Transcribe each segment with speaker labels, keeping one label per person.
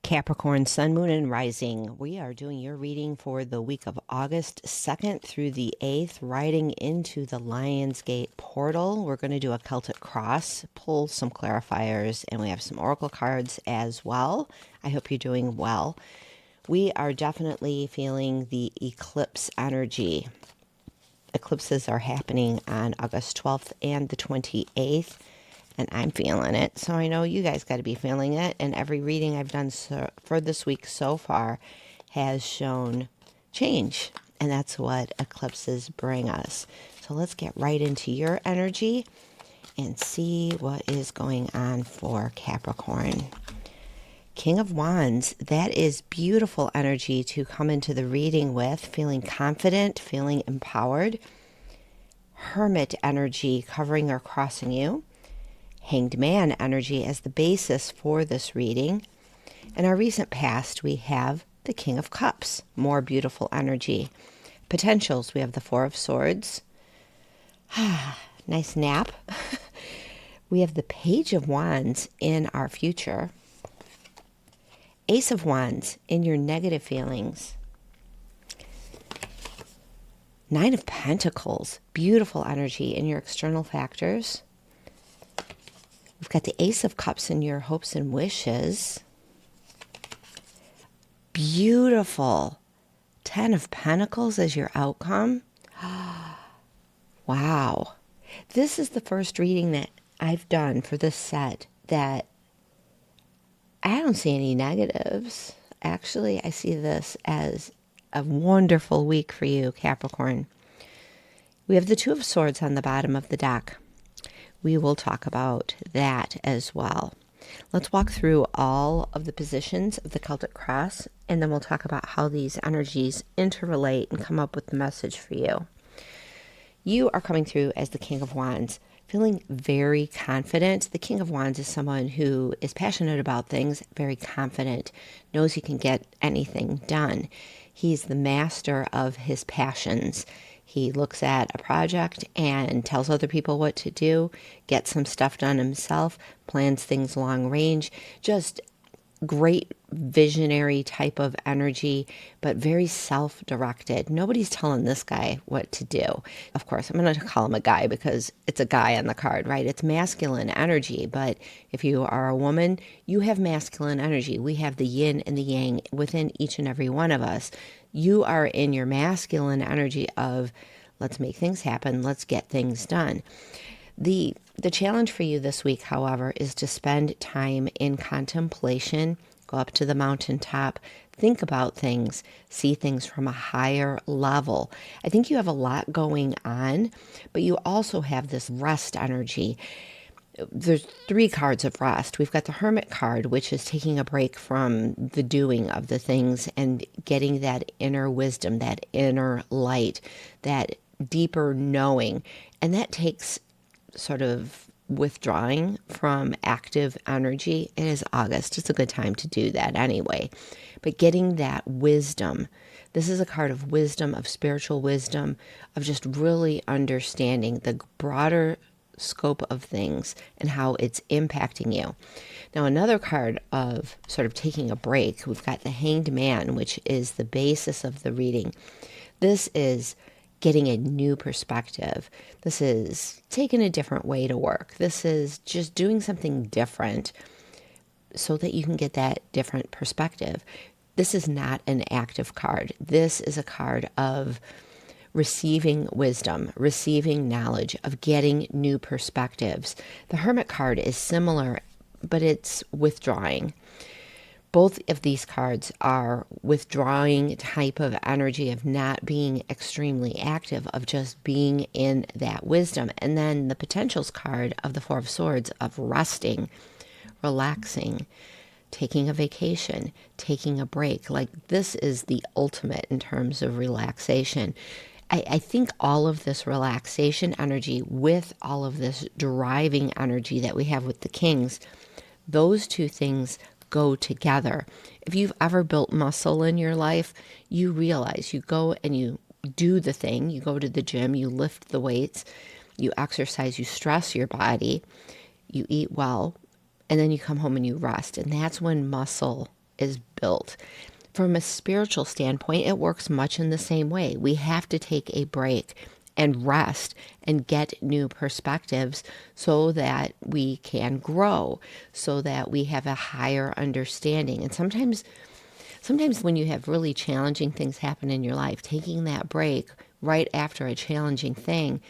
Speaker 1: Capricorn, Sun, Moon, and Rising. We are doing your reading for the week of August 2nd through the 8th, riding into the Lionsgate portal. We're going to do a Celtic cross, pull some clarifiers, and we have some oracle cards as well. I hope you're doing well. We are definitely feeling the eclipse energy. Eclipses are happening on August 12th and the 28th. And I'm feeling it, so I know you guys got to be feeling it. And every reading I've done for this week so far has shown change. And that's what eclipses bring us. So let's get right into your energy and see what is going on for Capricorn. King of Wands, that is beautiful energy to come into the reading with, feeling confident, feeling empowered. Hermit energy covering or crossing you. Hanged Man energy as the basis for this reading. In our recent past, we have the King of Cups, more beautiful energy. Potentials, we have the Four of Swords. Nice nap. We have the Page of Wands in our future. Ace of Wands in your negative feelings. Nine of Pentacles, beautiful energy in your external factors. We've got the Ace of Cups in your hopes and wishes. Beautiful. 10 of Pentacles as your outcome. Wow. This is the first reading that I've done for this set that I don't see any negatives. Actually, I see this as a wonderful week for you, Capricorn. We have the Two of Swords on the bottom of the deck. We will talk about that as well. Let's walk through all of the positions of the Celtic cross, and then we'll talk about how these energies interrelate and come up with the message for you. You are coming through as the King of Wands, feeling very confident. The King of Wands is someone who is passionate about things, very confident, knows he can get anything done. He's the master of his passions. He looks at a project and tells other people what to do, gets some stuff done himself, plans things long range, just great visionary type of energy, but very self-directed. Nobody's telling this guy what to do. Of course, I'm going to call him a guy because it's a guy on the card, right? It's masculine energy, but if you are a woman, you have masculine energy. We have the yin and the yang within each and every one of us. You are in your masculine energy of let's make things happen, let's get things done. The challenge for you this week, however, is to spend time in contemplation, go up to the mountaintop, think about things, see things from a higher level. I think you have a lot going on, but you also have this rest energy. There's three cards of rest. We've got the Hermit card, which is taking a break from the doing of the things and getting that inner wisdom, that inner light, that deeper knowing. And that takes sort of withdrawing from active energy. It is August. It's a good time to do that anyway. But getting that wisdom. This is a card of wisdom, of spiritual wisdom, of just really understanding the broader scope of things and how it's impacting you. Now, another card of sort of taking a break, we've got the Hanged Man, which is the basis of the reading. This is getting a new perspective. This is taking a different way to work. This is just doing something different so that you can get that different perspective. This is not an active card. This is a card of receiving wisdom, receiving knowledge, of getting new perspectives. The Hermit card is similar, but it's withdrawing. Both of these cards are withdrawing type of energy of not being extremely active, of just being in that wisdom. And then the Potentials card of the Four of Swords of resting, relaxing, taking a vacation, taking a break. Like this is the ultimate in terms of relaxation. I think all of this relaxation energy with all of this driving energy that we have with the Kings, those two things go together. If you've ever built muscle in your life, you realize you go and you do the thing. You go to the gym, you lift the weights, you exercise, you stress your body, you eat well, and then you come home and you rest. And that's when muscle is built. From a spiritual standpoint, it works much in the same way. We have to take a break and rest and get new perspectives so that we can grow, so that we have a higher understanding. And sometimes when you have really challenging things happen in your life, taking that break right after a challenging thing,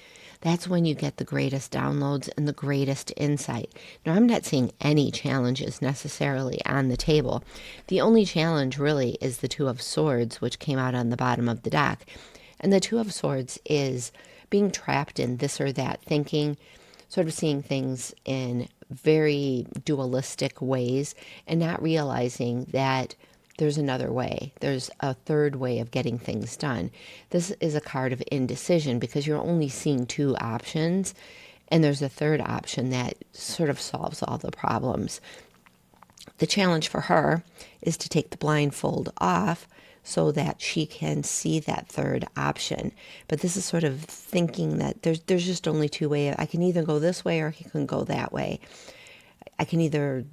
Speaker 1: that's when you get the greatest downloads and the greatest insight. Now, I'm not seeing any challenges necessarily on the table. The only challenge really is the Two of Swords, which came out on the bottom of the deck. And the Two of Swords is being trapped in this or that thinking, sort of seeing things in very dualistic ways and not realizing that there's another way. There's a third way of getting things done. This is a card of indecision because you're only seeing two options, and there's a third option that sort of solves all the problems. The challenge for her is to take the blindfold off so that she can see that third option. But this is sort of thinking that there's just only two ways. I can either go this way or I can go that way. I can either,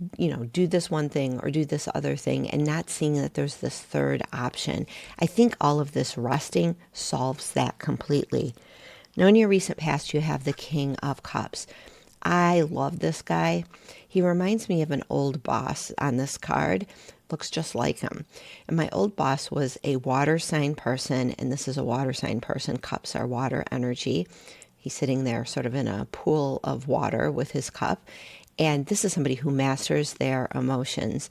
Speaker 1: do this one thing or do this other thing, and not seeing that there's this third option. I think all of this resting solves that completely. Now, in your recent past, you have the King of Cups. I love this guy. He reminds me of an old boss on this card. Looks just like him. And my old boss was a water sign person, and this is a water sign person. Cups are water energy. He's sitting there sort of in a pool of water with his cup. And this is somebody who masters their emotions.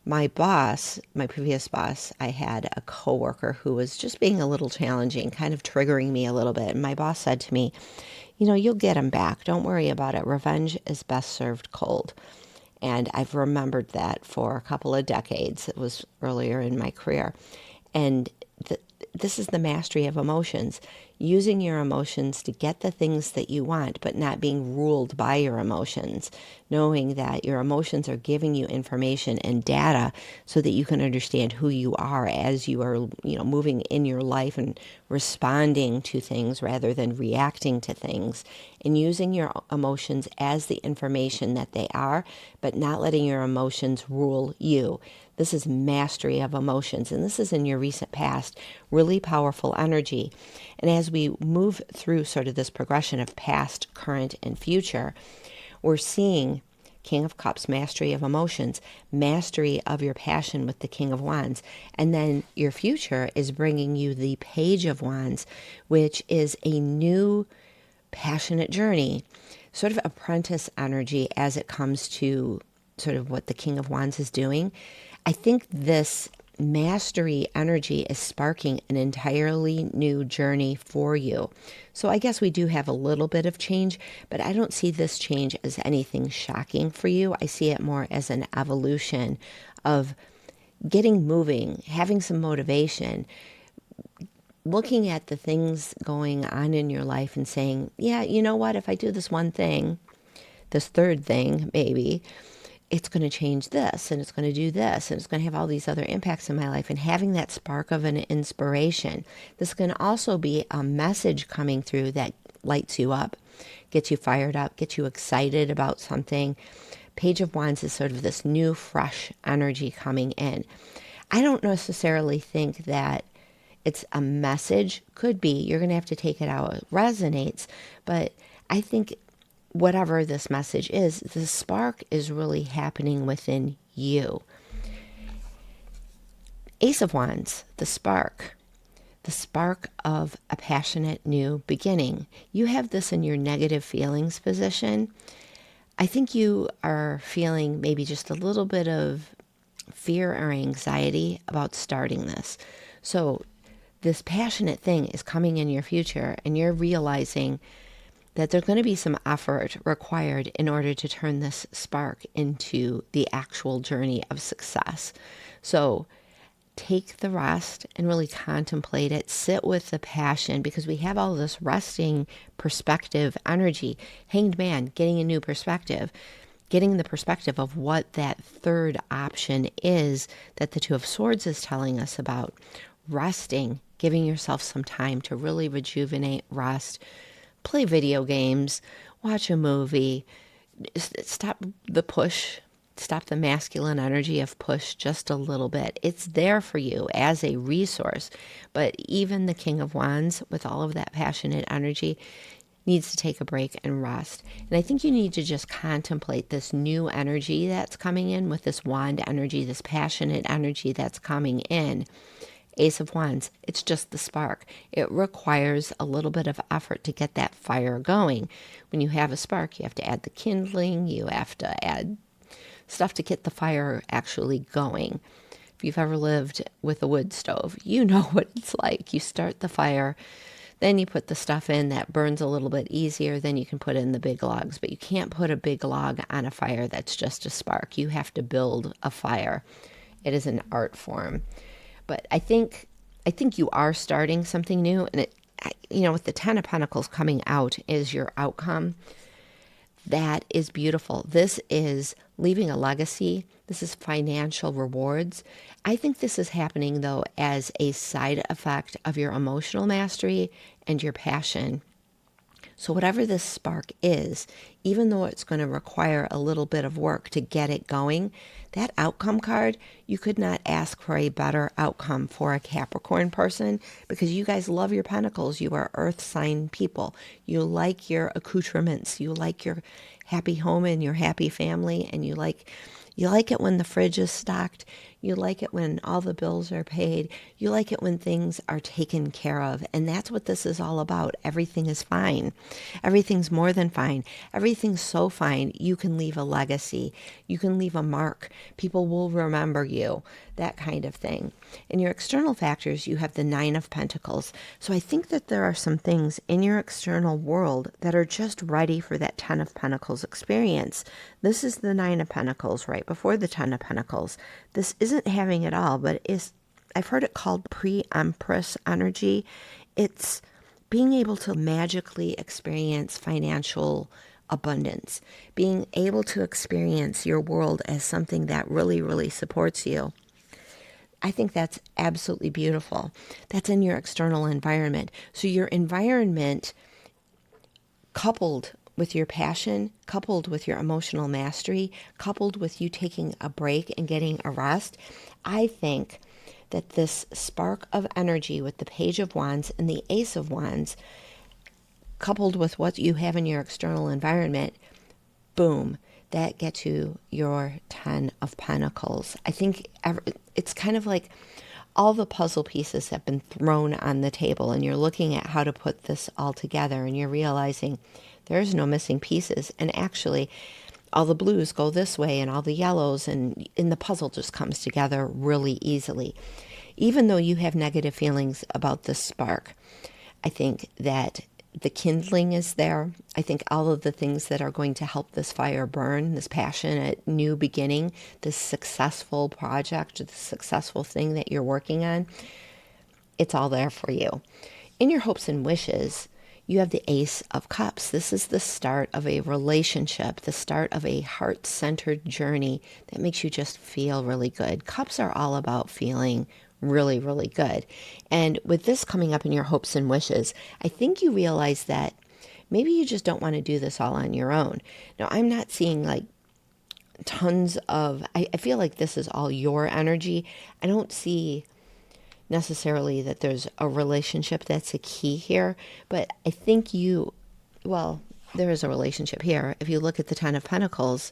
Speaker 1: My boss, my previous boss, I had a coworker who was just being a little challenging, kind of triggering me a little bit. And my boss said to me, you'll get him back. Don't worry about it. Revenge is best served cold. And I've remembered that for a couple of decades. It was earlier in my career. And this is the mastery of emotions, using your emotions to get the things that you want, but not being ruled by your emotions, knowing that your emotions are giving you information and data so that you can understand who you are as you are, moving in your life and responding to things rather than reacting to things, and using your emotions as the information that they are, but not letting your emotions rule you. This is mastery of emotions, and this is in your recent past, really powerful energy. And as we move through sort of this progression of past, current, and future, we're seeing King of Cups, mastery of emotions, mastery of your passion with the King of Wands. And then your future is bringing you the Page of Wands, which is a new passionate journey, sort of apprentice energy as it comes to sort of what the King of Wands is doing. I think this mastery energy is sparking an entirely new journey for you. So I guess we do have a little bit of change, but I don't see this change as anything shocking for you. I see it more as an evolution of getting moving, having some motivation, looking at the things going on in your life and saying, yeah, you know what, if I do this one thing, this third thing maybe, it's going to change this, and it's going to do this, and it's going to have all these other impacts in my life, and having that spark of an inspiration. This can also be a message coming through that lights you up, gets you fired up, gets you excited about something. Page of Wands is sort of this new, fresh energy coming in. I don't necessarily think that it's a message. Could be. You're going to have to take it out. It resonates, but I think whatever this message is, the spark is really happening within you. Ace of Wands, the spark of a passionate new beginning. You have this in your negative feelings position. I think you are feeling maybe just a little bit of fear or anxiety about starting this. So this passionate thing is coming in your future, and you're realizing that there's going to be some effort required in order to turn this spark into the actual journey of success. So take the rest and really contemplate it. Sit with the passion, because we have all this resting perspective energy. Hanged Man, getting a new perspective, getting the perspective of what that third option is that the Two of Swords is telling us about. Resting, giving yourself some time to really rejuvenate, rest, play video games, watch a movie, stop the push stop the masculine energy of push just a little bit. It's there for you as a resource. But even the King of Wands, with all of that passionate energy, needs to take a break and rest. And I think you need to just contemplate this new energy that's coming in with this wand energy, this passionate energy that's coming in. Ace of Wands, it's just the spark. It requires a little bit of effort to get that fire going. When you have a spark, you have to add the kindling, you have to add stuff to get the fire actually going. If you've ever lived with a wood stove, you know what it's like. You start the fire, then you put the stuff in that burns a little bit easier, then you can put in the big logs. But you can't put a big log on a fire that's just a spark. You have to build a fire. It is an art form. But I think you are starting something new. And with the Ten of Pentacles coming out is your outcome. That is beautiful. This is leaving a legacy. This is financial rewards. I think this is happening, though, as a side effect of your emotional mastery and your passion. So whatever this spark is, even though it's going to require a little bit of work to get it going, that outcome card, you could not ask for a better outcome for a Capricorn person, because you guys love your pentacles. You are earth sign people. You like your accoutrements. You like your happy home and your happy family, and you like it when the fridge is stocked. You like it when all the bills are paid. You like it when things are taken care of. And that's what this is all about. Everything is fine. Everything's more than fine. Everything's so fine, you can leave a legacy. You can leave a mark. People will remember you. That kind of thing. In your external factors, you have the Nine of Pentacles. So I think that there are some things in your external world that are just ready for that Ten of Pentacles experience. This is the Nine of Pentacles right before the Ten of Pentacles. This isn't having it all, but I've heard it called pre-empress energy. It's being able to magically experience financial abundance, being able to experience your world as something that really, really supports you. I think that's absolutely beautiful. That's in your external environment. So your environment, coupled with your passion, coupled with your emotional mastery, coupled with you taking a break and getting a rest, I think that this spark of energy with the Page of Wands and the Ace of Wands, coupled with what you have in your external environment, boom, that gets you your Ten of Pentacles. I think it's kind of like all the puzzle pieces have been thrown on the table, and you're looking at how to put this all together, and you're realizing there's no missing pieces. And actually, all the blues go this way and all the yellows, and the puzzle just comes together really easily. Even though you have negative feelings about this spark, I think that the kindling is there. I think all of the things that are going to help this fire burn, this passionate new beginning, this successful project, this successful thing that you're working on, it's all there for you. In your hopes and wishes, you have the Ace of Cups. This is the start of a relationship, the start of a heart-centered journey that makes you just feel really good. Cups are all about feeling really, really good. And with this coming up in your hopes and wishes, I think you realize that maybe you just don't want to do this all on your own. Now, I'm not seeing like tons of, I feel like this is all your energy. I don't see necessarily that there's a relationship that's a key here, but I think there is a relationship here. If you look at the Ten of Pentacles,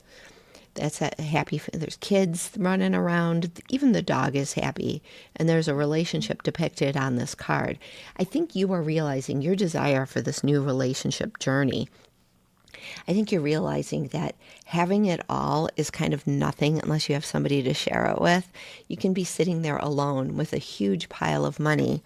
Speaker 1: that's that happy, there's kids running around, even the dog is happy, and there's a relationship depicted on this card. I think you are realizing your desire for this new relationship journey. I think you're realizing that having it all is kind of nothing unless you have somebody to share it with. You can be sitting there alone with a huge pile of money,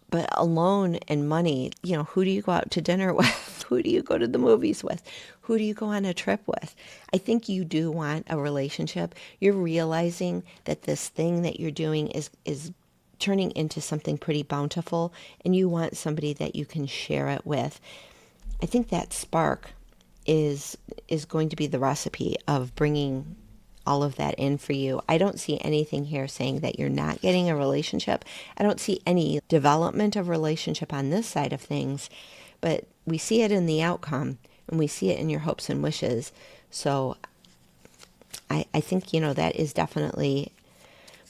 Speaker 1: but alone and money, who do you go out to dinner with? Who do you go to the movies with? Who do you go on a trip with? I think you do want a relationship. You're realizing that this thing that you're doing is turning into something pretty bountiful, and you want somebody that you can share it with. I think that spark is going to be the recipe of bringing all of that in for you. I don't see anything here saying that you're not getting a relationship. I don't see any development of relationship on this side of things, but we see it in the outcome, and we see it in your hopes and wishes. So I think, that is definitely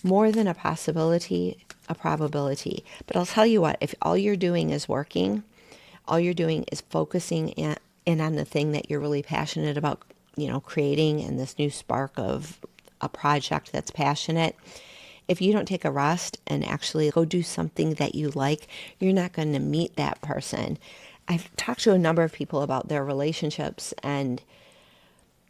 Speaker 1: more than a possibility, a probability. But I'll tell you what, if all you're doing is working, all you're doing is focusing in on the thing that you're really passionate about, creating, and this new spark of a project that's passionate. If you don't take a rest and actually go do something that you like, you're not going to meet that person. I've talked to a number of people about their relationships and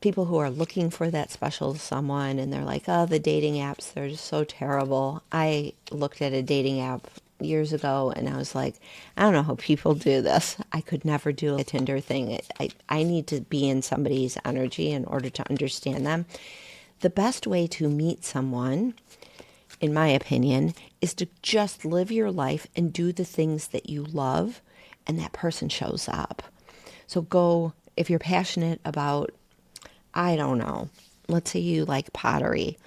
Speaker 1: people who are looking for that special someone, and they're like, oh, the dating apps, they're just so terrible. I looked at a dating app years ago and I was like, I don't know how people do this. I could never do a Tinder thing. I need to be in somebody's energy in order to understand them. The best way to meet someone, in my opinion, is to just live your life and do the things that you love, and that person shows up. So go, if you're passionate about, I don't know, let's say you like pottery,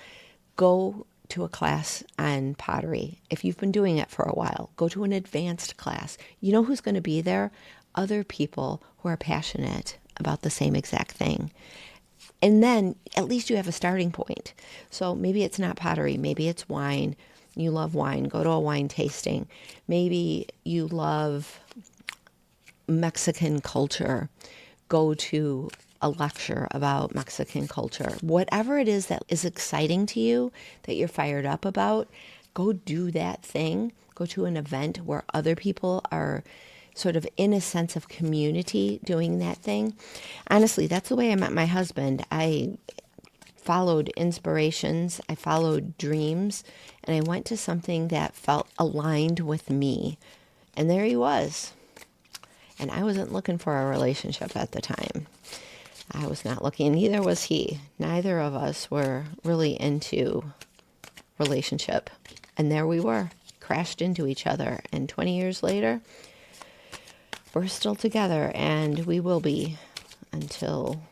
Speaker 1: go to a class on pottery. If you've been doing it for a while, go to an advanced class. You know who's going to be there? Other people who are passionate about the same exact thing. And then at least you have a starting point. So maybe it's not pottery, maybe it's wine. You love wine, go to a wine tasting. Maybe you love Mexican culture, go to a lecture about Mexican culture. Whatever it is that is exciting to you, that you're fired up about, go do that thing. Go to an event where other people are sort of in a sense of community doing that thing. Honestly, that's the way I met my husband. I followed inspirations, I followed dreams, and I went to something that felt aligned with me. And there he was. And I wasn't looking for a relationship at the time. I was not looking, neither was he. Neither of us were really into relationship. And there we were, crashed into each other. And 20 years later, we're still together, and we will be until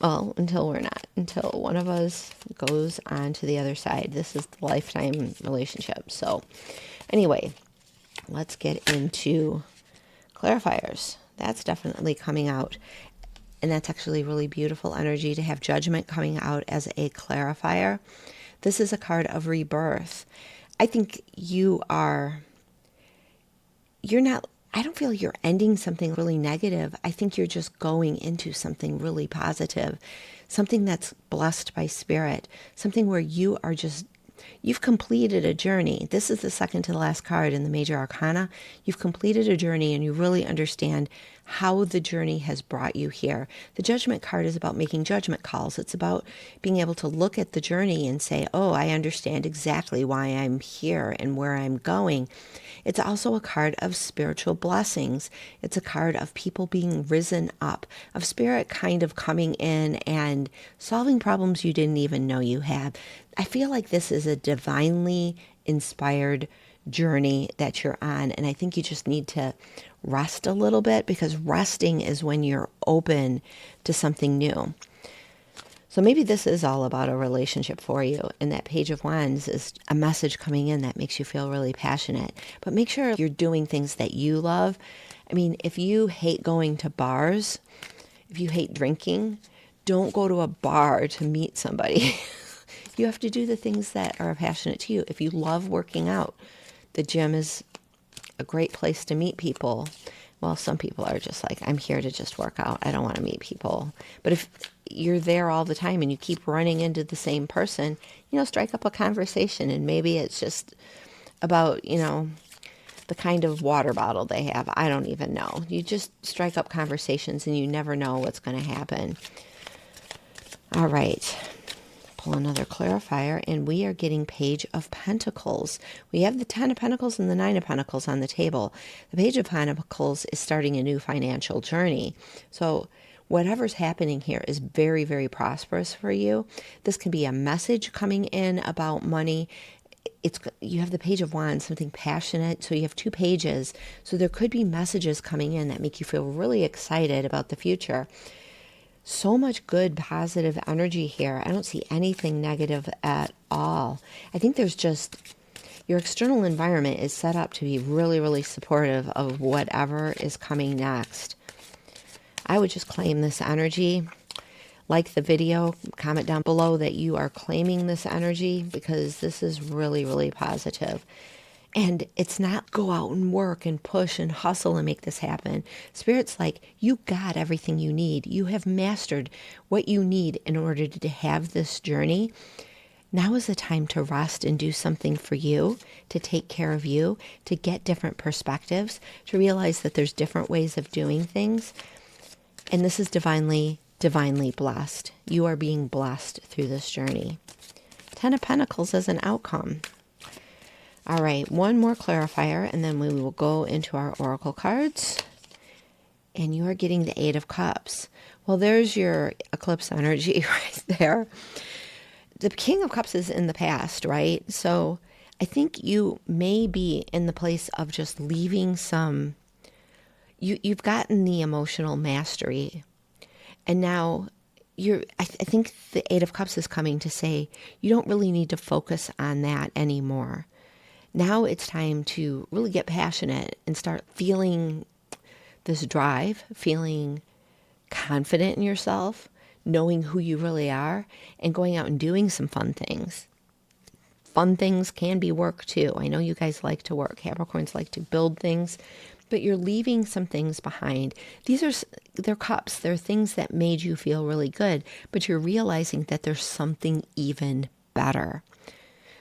Speaker 1: we're not, until one of us goes on to the other side. This is the lifetime relationship. So anyway, let's get into clarifiers. That's definitely coming out. And that's actually really beautiful energy to have Judgment coming out as a clarifier. This is a card of rebirth. I think I don't feel you're ending something really negative. I think you're just going into something really positive, something that's blessed by spirit, something where you've completed a journey. This is the second to the last card in the Major Arcana. You've completed a journey and you really understand how the journey has brought you here. The Judgment card is about making judgment calls. It's about being able to look at the journey and say, oh, I understand exactly why I'm here and where I'm going. It's also a card of spiritual blessings. It's a card of people being risen up, of spirit kind of coming in and solving problems you didn't even know you had. I feel like this is a divinely inspired journey that you're on, and I think you just need to rest a little bit, because resting is when you're open to something new. So maybe this is all about a relationship for you, and that Page of Wands is a message coming in that makes you feel really passionate. But make sure you're doing things that you love. I mean, if you hate going to bars, if you hate drinking, don't go to a bar to meet somebody. You have to do the things that are passionate to you. If you love working out, the gym is a great place to meet people. Well, some people are just like, I'm here to just work out. I don't want to meet people. But if you're there all the time and you keep running into the same person, strike up a conversation. And maybe it's just about, the kind of water bottle they have. I don't even know. You just strike up conversations and you never know what's going to happen. All right. Pull another clarifier, and we are getting Page of Pentacles. We have the 10 of Pentacles and the 9 of Pentacles on the table. The Page of Pentacles is starting a new financial journey. So whatever's happening here is very, very prosperous for you. This can be a message coming in about money. You have the Page of Wands, something passionate. So you have 2 pages. So there could be messages coming in that make you feel really excited about the future. So much good, positive energy here. I don't see anything negative at all. I think there's just, your external environment is set up to be really, really supportive of whatever is coming next. I would just claim this energy. Like the video, comment down below that you are claiming this energy, because this is really, really positive. And it's not go out and work and push and hustle and make this happen. Spirit's like, you got everything you need. You have mastered what you need in order to have this journey. Now is the time to rest and do something for you, to take care of you, to get different perspectives, to realize that there's different ways of doing things. And this is divinely, divinely blessed. You are being blessed through this journey. 10 of Pentacles as an outcome. All right, one more clarifier, and then we will go into our oracle cards. And you are getting the 8 of Cups. Well, there's your eclipse energy right there. The King of Cups is in the past, right? So I think you may be in the place of just leaving some... You've gotten the emotional mastery. And now I think the 8 of Cups is coming to say you don't really need to focus on that anymore. Now it's time to really get passionate and start feeling this drive, feeling confident in yourself, knowing who you really are, and going out and doing some fun things. Fun things can be work too. I know you guys like to work. Capricorns like to build things, but you're leaving some things behind. They're cups. They're things that made you feel really good, but you're realizing that there's something even better.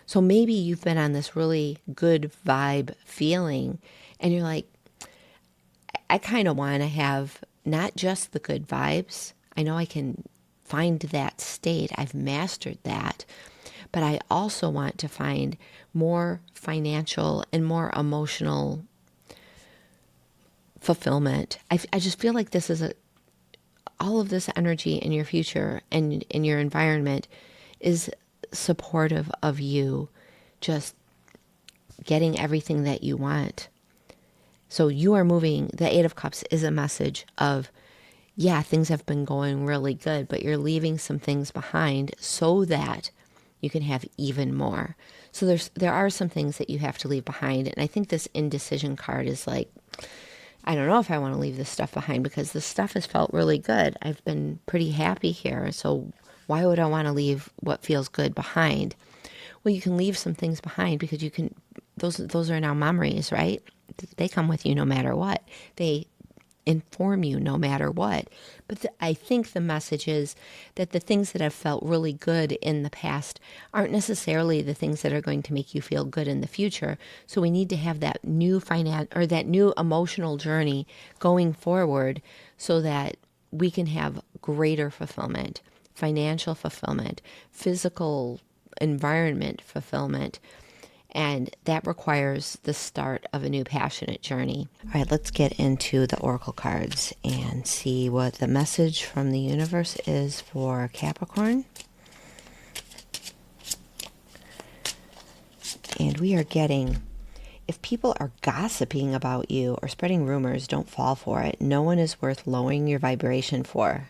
Speaker 1: So maybe you've been on this really good vibe feeling, and you're like, I kind of want to have not just the good vibes. I know I can find that state. I've mastered that. But I also want to find more financial and more emotional fulfillment. I just feel like this is all of this energy in your future and in your environment is supportive of you just getting everything that you want. So you are moving. The 8 of Cups is a message of, yeah, things have been going really good, but you're leaving some things behind so that you can have even more. So there are some things that you have to leave behind. And I think this indecision card is like, I don't know if I want to leave this stuff behind, because this stuff has felt really good. I've been pretty happy here. So why would I want to leave what feels good behind? Well, you can leave some things behind because you can, those are now memories, right? They come with you no matter what. They inform you no matter what. But I think the message is that the things that have felt really good in the past aren't necessarily the things that are going to make you feel good in the future. So we need to have that new that new emotional journey going forward so that we can have greater fulfillment, financial fulfillment, physical environment fulfillment. And that requires the start of a new passionate journey. All right, let's get into the oracle cards and see what the message from the universe is for Capricorn. And we are getting, if people are gossiping about you or spreading rumors, don't fall for it. No one is worth lowering your vibration for.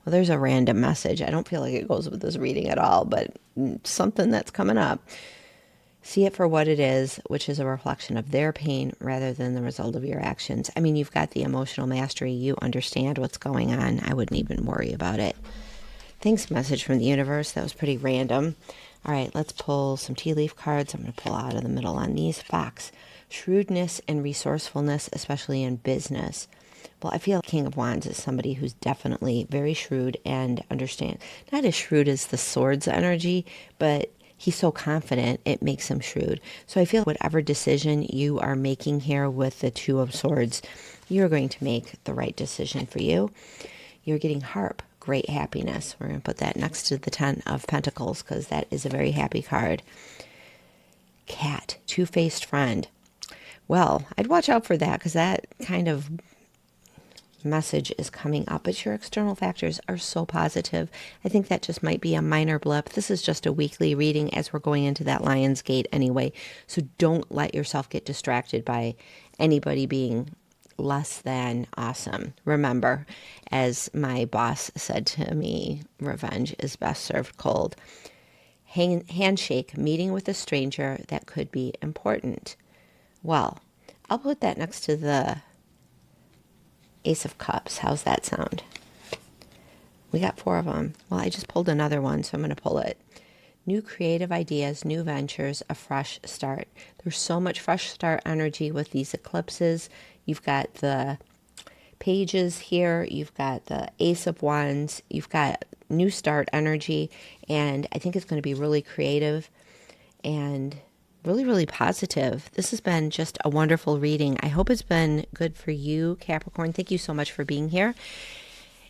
Speaker 1: Well, there's a random message. I don't feel like it goes with this reading at all, but something that's coming up. See it for what it is, which is a reflection of their pain rather than the result of your actions. I mean, you've got the emotional mastery. You understand what's going on. I wouldn't even worry about it. Thanks, message from the universe. That was pretty random. All right, let's pull some tea leaf cards. I'm going to pull out of the middle on these. Fox, shrewdness and resourcefulness, especially in business. Well, I feel King of Wands is somebody who's definitely very shrewd and understand. Not as shrewd as the swords energy, but he's so confident, it makes him shrewd. So I feel whatever decision you are making here with the Two of Swords, you're going to make the right decision for you. You're getting Harp, great happiness. We're going to put that next to the 10 of Pentacles because that is a very happy card. Cat, two-faced friend. Well, I'd watch out for that because that kind of message is coming up, but your external factors are so positive. I think that just might be a minor blip. This is just a weekly reading as we're going into that Lion's Gate anyway. So don't let yourself get distracted by anybody being less than awesome. Remember, as my boss said to me, revenge is best served cold. Handshake, meeting with a stranger that could be important. Well, I'll put that next to the Ace of Cups. How's that sound? We got 4 of them. Well, I just pulled another one, so I'm going to pull it. New creative ideas, new ventures, a fresh start. There's so much fresh start energy with these eclipses. You've got the pages here. You've got the Ace of Wands. You've got new start energy. And I think it's going to be really creative and really, really positive. This has been just a wonderful reading. I hope it's been good for you, Capricorn. Thank you so much for being here.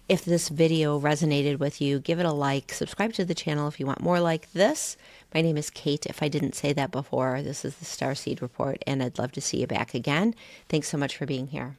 Speaker 1: If this video resonated with you, give it a like. Subscribe to the channel if you want more like this. My name is Kate. If I didn't say that before, this is the Starseed Report, and I'd love to see you back again. Thanks so much for being here.